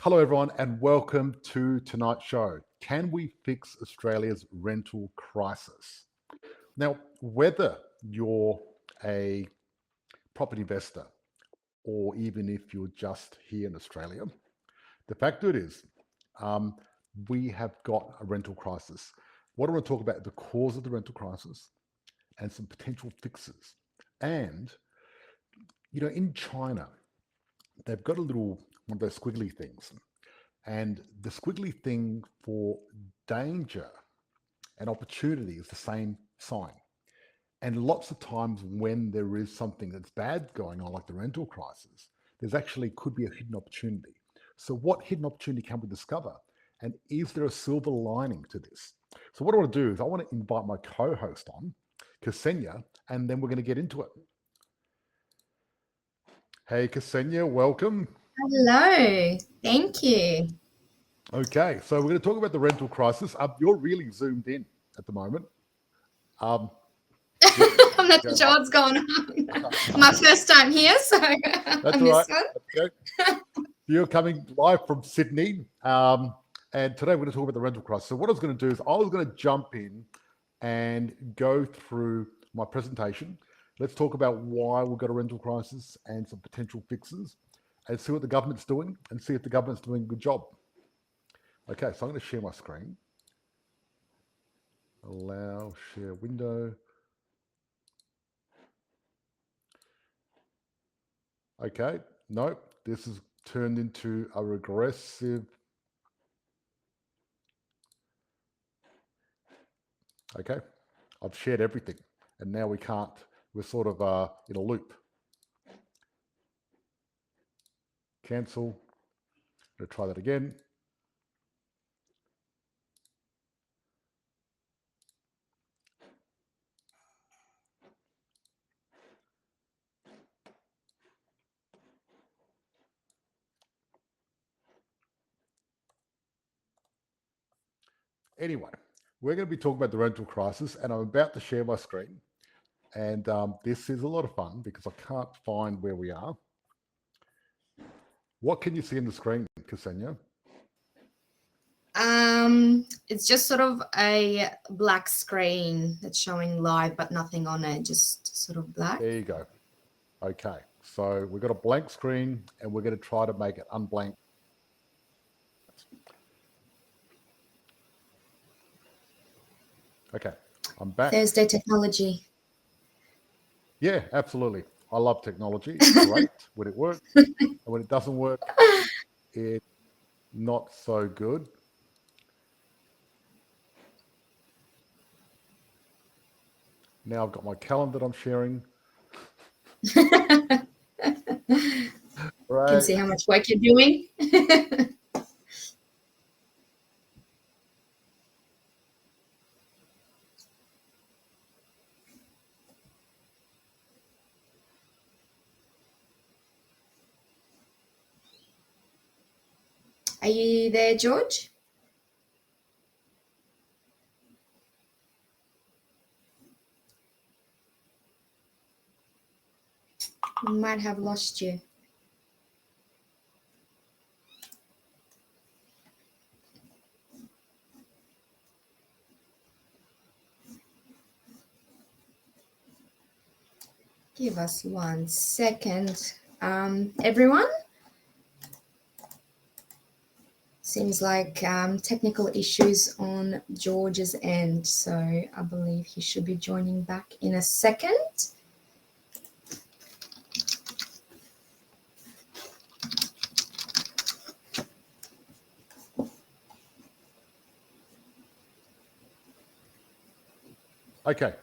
Hello, everyone, and welcome to tonight's show. Can we fix Australia's rental crisis? Now, whether you're a property investor or even if you're just here in Australia, the fact of it is um, we have got a rental crisis. What I want to talk about the cause of the rental crisis and some potential fixes. And, in China, they've got a little one of those squiggly things. And the squiggly thing for danger and opportunity is the same sign. And lots of times when there is something that's bad going on, like the rental crisis, there's actually could be a hidden opportunity. So what hidden opportunity can we discover? And is there a silver lining to this? So what I want to do is I want to invite my co-host on, Ksenia, and then we're going to get into it. Hey, Ksenia, welcome. Hello, thank you. Okay, so we're going to talk about the rental crisis. You're really zoomed in at the moment. Um, yeah, I'm not go. sure what's going on. My first time here, so That's on all right. this one. Okay. You're coming live from Sydney, and today we're going to talk about the rental crisis. So what I was going to do is I was going to jump in and go through my presentation. Let's talk about why we've got a rental crisis and some potential fixes, and see what the government's doing, and see if the government's doing a good job. Okay, so I'm going to share my screen. Allow share window. Okay, no, this has turned into a regressive. Okay, I've shared everything, and now we can't. We're sort of in a loop. Cancel. I'm going to try that again. Anyway, we're going to be talking about the rental crisis, and I'm about to share my screen. And this is a lot of fun because I can't find where we are. What can you see in the screen, Ksenia? It's just sort of a black screen that's showing live, but nothing on it, just sort of black. There you go. Okay, so we've got a blank screen, and we're going to try to make it unblank. Okay, I'm back. Thursday technology. Yeah, absolutely. I love technology. It's great when it works, and when it doesn't work, it's not so good. Now I've got my calendar that I'm sharing. Can Right. see how much work you're doing. Are you there, George? We might have lost you. Give us 1 second. Everyone? Seems like technical issues on George's end, so I believe he should be joining back in a second. Okay,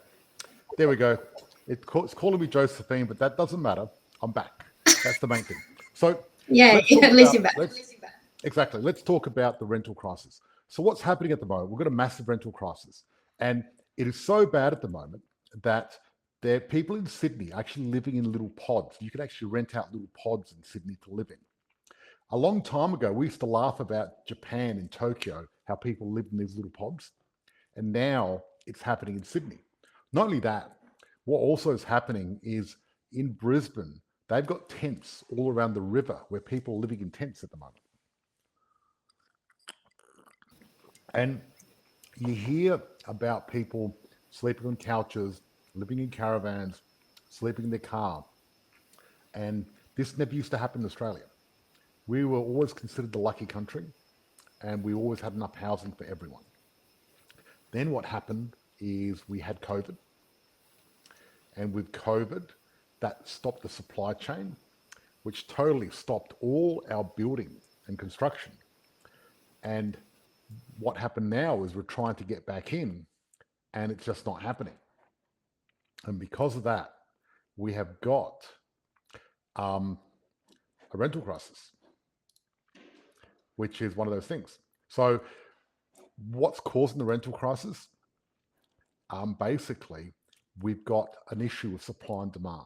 there we go. It's calling me Josephine, but that doesn't matter. I'm back. That's the main thing. So Yeah, at least you're back. Exactly. Let's talk about the rental crisis. So what's happening at the moment? We've got a massive rental crisis, and it is so bad at the moment that there are people in Sydney actually living in little pods. You can actually rent out little pods in Sydney to live in. A long time ago, we used to laugh about Japan in Tokyo, how people lived in these little pods, and now it's happening in Sydney. Not only that, what also is happening is in Brisbane, they've got tents all around the river where people are living in tents at the moment. And you hear about people sleeping on couches, living in caravans, sleeping in their car. And this never used to happen in Australia. We were always considered the lucky country, and we always had enough housing for everyone. Then what happened is we had COVID, and with COVID, that stopped the supply chain, which totally stopped all our building and construction. And what happened now is we're trying to get back in, and it's just not happening. And because of that, we have got um, a rental crisis, which is one of those things. So, what's causing the rental crisis? Basically, we've got an issue of supply and demand.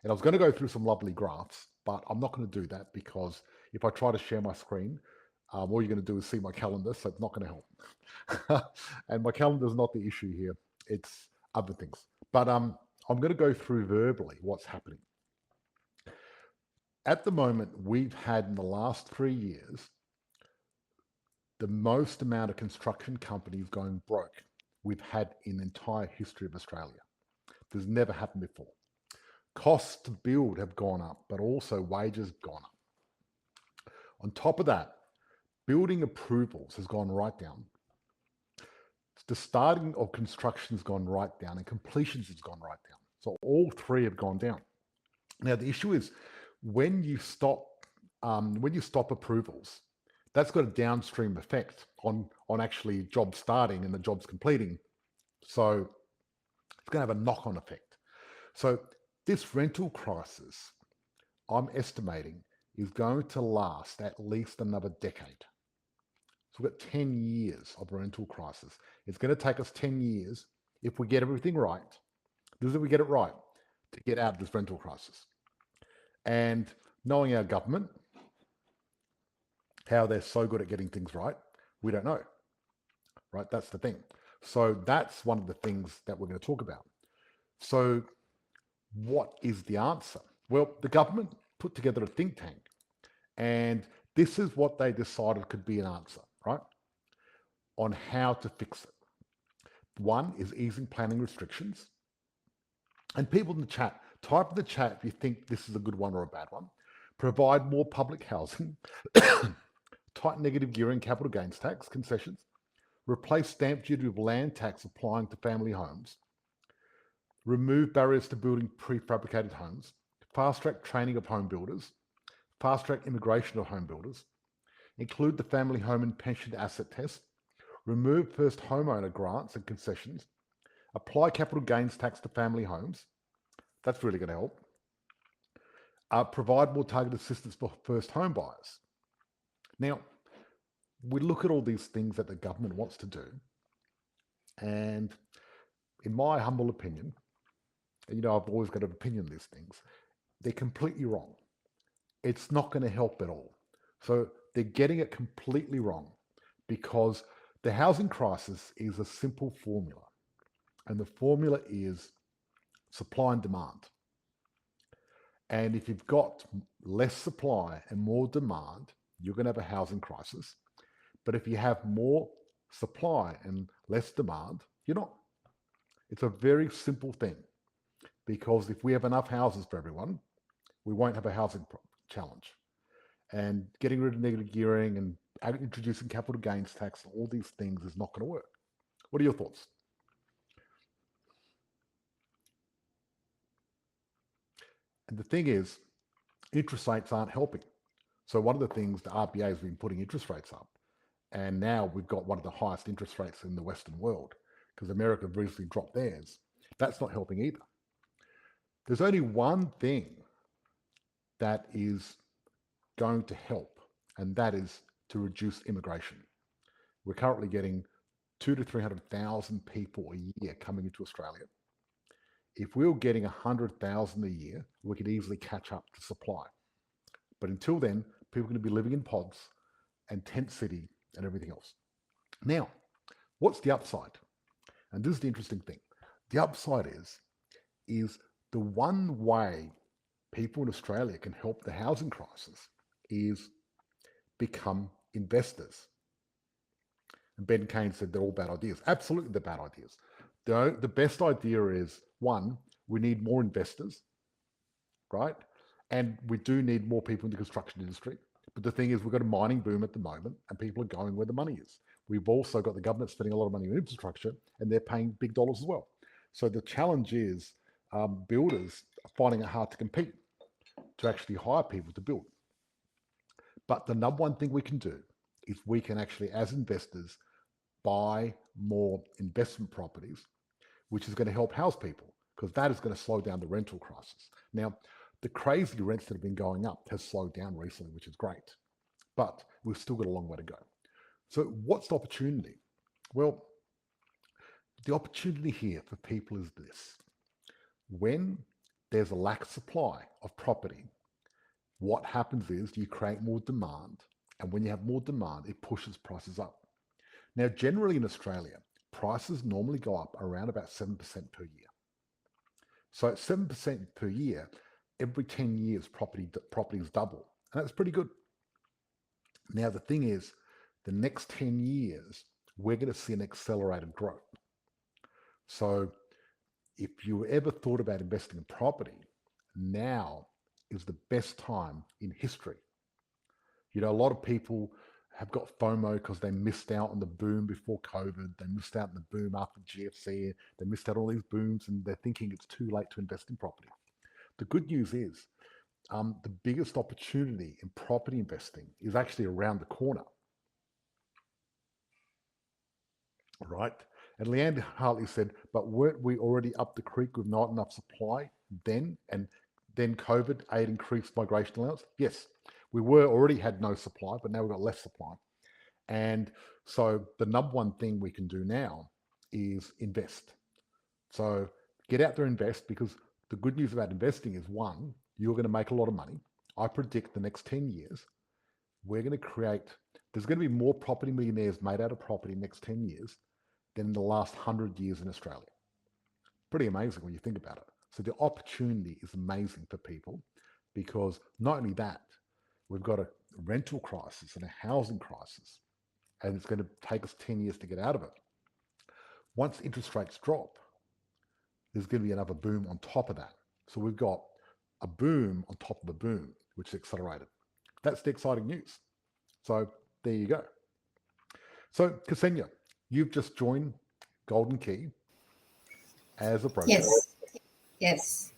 And I was going to go through some lovely graphs, but I'm not going to do that because if I try to share my screen, all you're going to do is see my calendar, so it's not going to help. And my calendar is not the issue here; it's other things. But I'm going to go through verbally what's happening. At the moment, we've had in the last 3 years the most amount of construction companies going broke we've had in the entire history of Australia. There's never happened before. Costs to build have gone up, but also wages have gone up. On top of that, building approvals has gone right down. The starting of construction has gone right down, and completions has gone right down. So all three have gone down. Now the issue is when you stop approvals, that's got a downstream effect on actually jobs starting and the jobs completing. So it's going to have a knock-on effect. So this rental crisis, I'm estimating, is going to last at least another decade. So we've got 10 years of a rental crisis. It's going to take us 10 years, if we get everything right, this is if we get it right, to get out of this rental crisis. And knowing our government, how they're so good at getting things right, we don't know. Right? That's the thing. So that's one of the things that we're going to talk about. So what is the answer? Well, the government put together a think tank, and this is what they decided could be an answer, right? On how to fix it. One is easing planning restrictions. And people in the chat, type in the chat if you think this is a good one or a bad one. Provide more public housing. Tighten negative gearing capital gains tax concessions. Replace stamp duty with land tax applying to family homes. Remove barriers to building prefabricated homes. Fast track training of home builders. Fast track immigration of home builders. Include the family home and pension asset test. Remove first homeowner grants and concessions. Apply capital gains tax to family homes. That's really going to help. Provide more targeted assistance for first home buyers. Now, we look at all these things that the government wants to do, and in my humble opinion, and I've always got an opinion on these things, they're completely wrong. It's not going to help at all. So they're getting it completely wrong because the housing crisis is a simple formula, and the formula is supply and demand. And if you've got less supply and more demand, you're going to have a housing crisis. But if you have more supply and less demand, you're not. It's a very simple thing because if we have enough houses for everyone, we won't have a housing challenge. And getting rid of negative gearing and introducing capital gains tax and all these things is not going to work. What are your thoughts? And the thing is, interest rates aren't helping. So one of the things the RBA has been putting interest rates up. And now we've got one of the highest interest rates in the Western world because America recently dropped theirs. That's not helping either. There's only one thing that is going to help, and that is to reduce immigration. We're currently getting 200,000 to 300,000 people a year coming into Australia. If we were getting 100,000 a year, we could easily catch up to supply. But until then, people are going to be living in pods and tent city and everything else. Now, what's the upside? And this is the interesting thing. The upside is the one way people in Australia can help the housing crisis is become investors. And Ben Kane said they're all bad ideas. Absolutely, they're bad ideas. The best idea is, one, we need more investors, right? And we do need more people in the construction industry. But the thing is, we've got a mining boom at the moment, and people are going where the money is. We've also got the government spending a lot of money on infrastructure, and they're paying big dollars as well. So the challenge is builders are finding it hard to compete to actually hire people to build. But the number one thing we can do is we can actually, as investors, buy more investment properties, which is going to help house people because that is going to slow down the rental crisis. Now, the crazy rents that have been going up has slowed down recently, which is great, but we've still got a long way to go. So what's the opportunity? Well, the opportunity here for people is this. When there's a lack of supply of property, what happens is you create more demand. And when you have more demand, it pushes prices up. Now, generally in Australia, prices normally go up around about 7% per year. So at 7% per year, every 10 years, properties double. And that's pretty good. Now, the thing is, the next 10 years, we're going to see an accelerated growth. So if you ever thought about investing in property, now is the best time in history. You know, a lot of people have got FOMO because they missed out on the boom before COVID. They missed out on the boom after GFC. They missed out on all these booms and they're thinking it's too late to invest in property. The good news is the biggest opportunity in property investing is actually around the corner, right? And Leanne Hartley said, but weren't we already up the creek with not enough supply then? And then COVID aid increased migration allowance? Yes, we already had no supply, but now we've got less supply. And so the number one thing we can do now is invest. So get out there and invest because the good news about investing is one, you're going to make a lot of money. I predict the next 10 years, there's going to be more property millionaires made out of property next 10 years than in the last 100 years in Australia. Pretty amazing when you think about it. So the opportunity is amazing for people because not only that, we've got a rental crisis and a housing crisis, and it's going to take us 10 years to get out of it. Once interest rates drop, there's going to be another boom on top of that. So we've got a boom on top of a boom, which is accelerated. That's the exciting news. So there you go. So Ksenia, you've just joined Golden Key as a broker. Yes. Yes.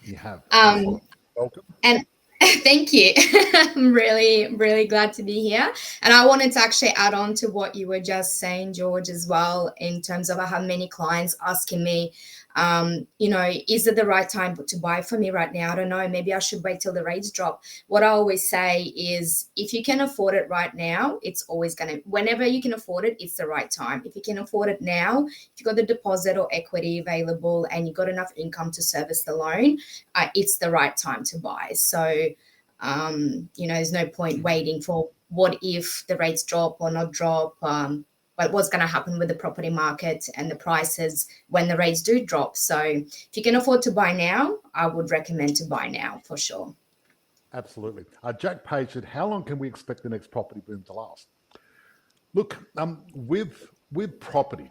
You have. Welcome. And thank you. I'm really, really glad to be here. And I wanted to actually add on to what you were just saying, George, as well, in terms of I have many clients asking me, is it the right time to buy for me right now? I don't know. Maybe I should wait till the rates drop. What I always say is if you can afford it right now, it's always whenever you can afford it, it's the right time. If you can afford it now, if you've got the deposit or equity available and you've got enough income to service the loan, it's the right time to buy. So, there's no point waiting for what if the rates drop or not drop. But what's going to happen with the property market and the prices when the rates do drop. So if you can afford to buy now, I would recommend to buy now for sure. Absolutely. Jack Page said, how long can we expect the next property boom to last? Look, with property,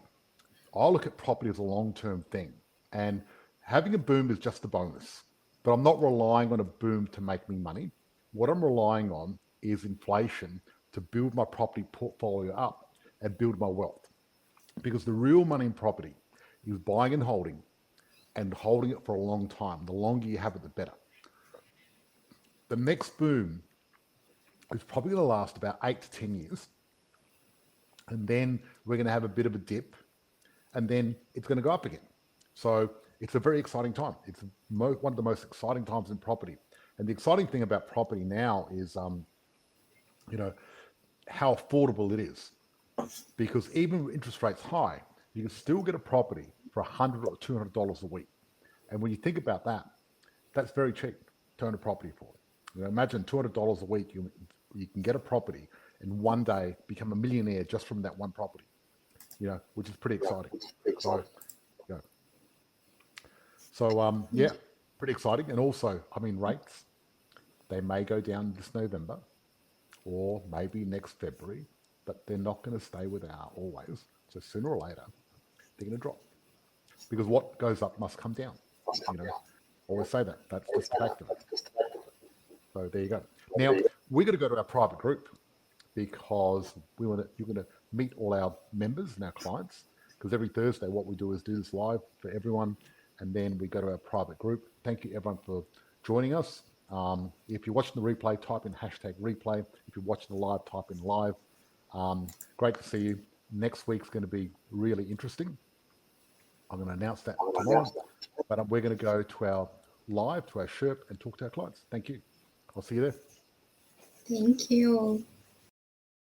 I look at property as a long-term thing. And having a boom is just a bonus. But I'm not relying on a boom to make me money. What I'm relying on is inflation to build my property portfolio up and build my wealth. Because the real money in property is buying and holding it for a long time. The longer you have it, the better. The next boom is probably going to last about 8 to 10 years. And then we're going to have a bit of a dip. And then it's going to go up again. So it's a very exciting time. It's one of the most exciting times in property. And the exciting thing about property now is, how affordable it is. Because even with interest rates high, you can still get a property for $100 or $200 a week. And when you think about that, that's very cheap to own a property for. Imagine $200 a week, you can get a property and one day become a millionaire just from that one property, which is pretty exciting. So, pretty exciting. And also, rates, they may go down this November or maybe next February. but they're not going to stay where they are always. So sooner or later, they're going to drop, because what goes up must come down. Always say that. That's just the fact of it. So there you go. Now we're going to go to our private group, because you're going to meet all our members and our clients, because every Thursday what we do is do this live for everyone, and then we go to our private group. Thank you everyone for joining us. If you're watching the replay, type in #replay. If you're watching the live, type in live. Great to see you. Next week's going to be really interesting. I'm going to announce that tomorrow, but we're going to go to our live, to our SHERP, and talk to our clients. Thank you. I'll see you there. Thank you.